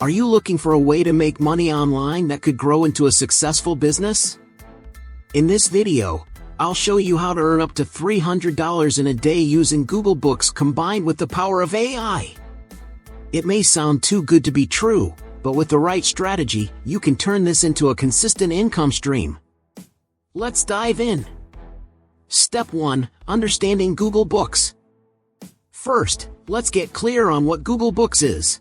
Are you looking for a way to make money online that could grow into a successful business? In this video, I'll show you how to earn up to $300 in a day using Google Books combined with the power of AI. It may sound too good to be true, but with the right strategy, you can turn this into a consistent income stream. Let's dive in. Step 1. Understanding Google Books. First, let's get clear on what Google Books is.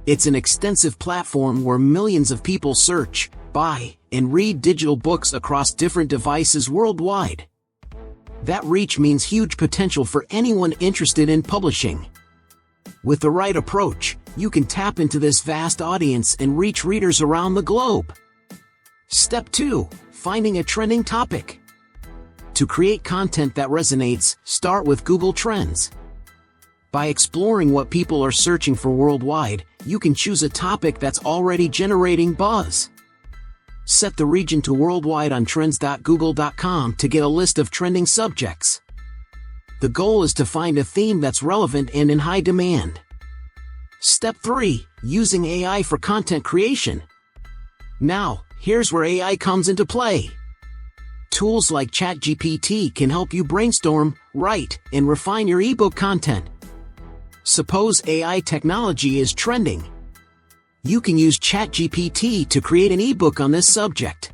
It's an extensive platform where millions of people search, buy, and read digital books across different devices worldwide. That reach means huge potential for anyone interested in publishing. With the right approach, you can tap into this vast audience and reach readers around the globe. Step 2. Finding a trending topic. To create content that resonates, start with Google Trends. By exploring what people are searching for worldwide, you can choose a topic that's already generating buzz. Set the region to worldwide on trends.google.com to get a list of trending subjects. The goal is to find a theme that's relevant and in high demand. Step 3. Using AI for content creation. Now, here's where AI comes into play. Tools like ChatGPT can help you brainstorm, write, and refine your ebook content. Suppose AI technology is trending. You can use ChatGPT to create an ebook on this subject.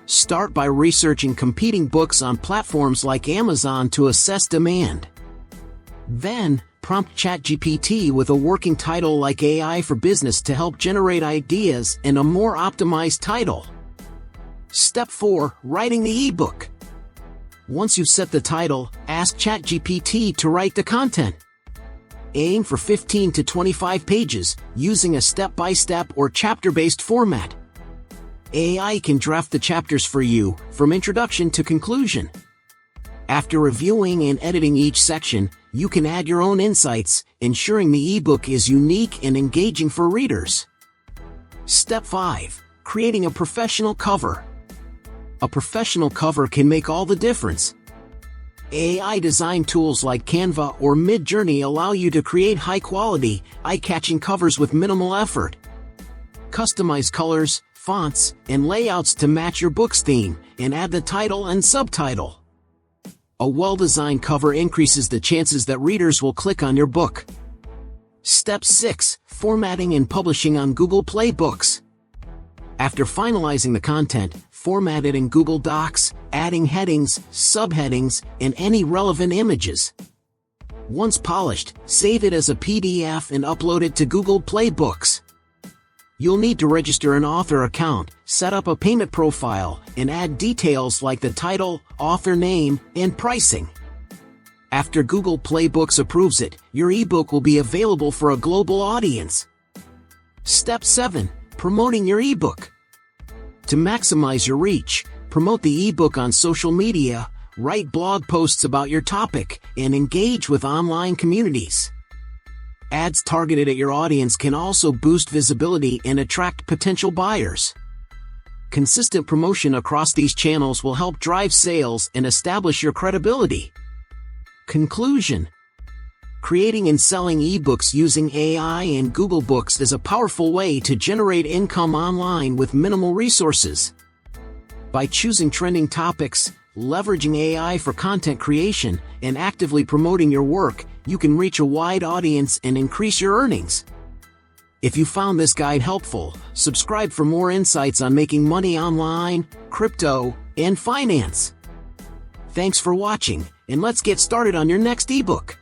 Start by researching competing books on platforms like Amazon to assess demand. Then, prompt ChatGPT with a working title like AI for Business to help generate ideas and a more optimized title. Step 4. Writing the ebook. Once you've set the title, ask ChatGPT to write the content. Aim for 15 to 25 pages, using a step-by-step or chapter-based format. AI can draft the chapters for you, from introduction to conclusion. After reviewing and editing each section, you can add your own insights, ensuring the ebook is unique and engaging for readers. Step 5. Creating a professional cover. A professional cover can make all the difference. AI design tools like Canva or Midjourney allow you to create high-quality, eye-catching covers with minimal effort. Customize colors, fonts, and layouts to match your book's theme, and add the title and subtitle. A well-designed cover increases the chances that readers will click on your book. Step 6. Formatting and publishing on Google Play Books. After finalizing the content, format it in Google Docs, adding headings, subheadings, and any relevant images. Once polished, save it as a PDF and upload it to Google Play Books. You'll need to register an author account, set up a payment profile, and add details like the title, author name, and pricing. After Google Play Books approves it, your ebook will be available for a global audience. Step 7. Promoting your ebook. To maximize your reach, promote the ebook on social media, write blog posts about your topic, and engage with online communities. Ads targeted at your audience can also boost visibility and attract potential buyers. Consistent promotion across these channels will help drive sales and establish your credibility. Conclusion. Creating and selling ebooks using AI and Google Books is a powerful way to generate income online with minimal resources. By choosing trending topics, leveraging AI for content creation, and actively promoting your work, you can reach a wide audience and increase your earnings. If you found this guide helpful, subscribe for more insights on making money online, crypto, and finance. Thanks for watching, and let's get started on your next ebook.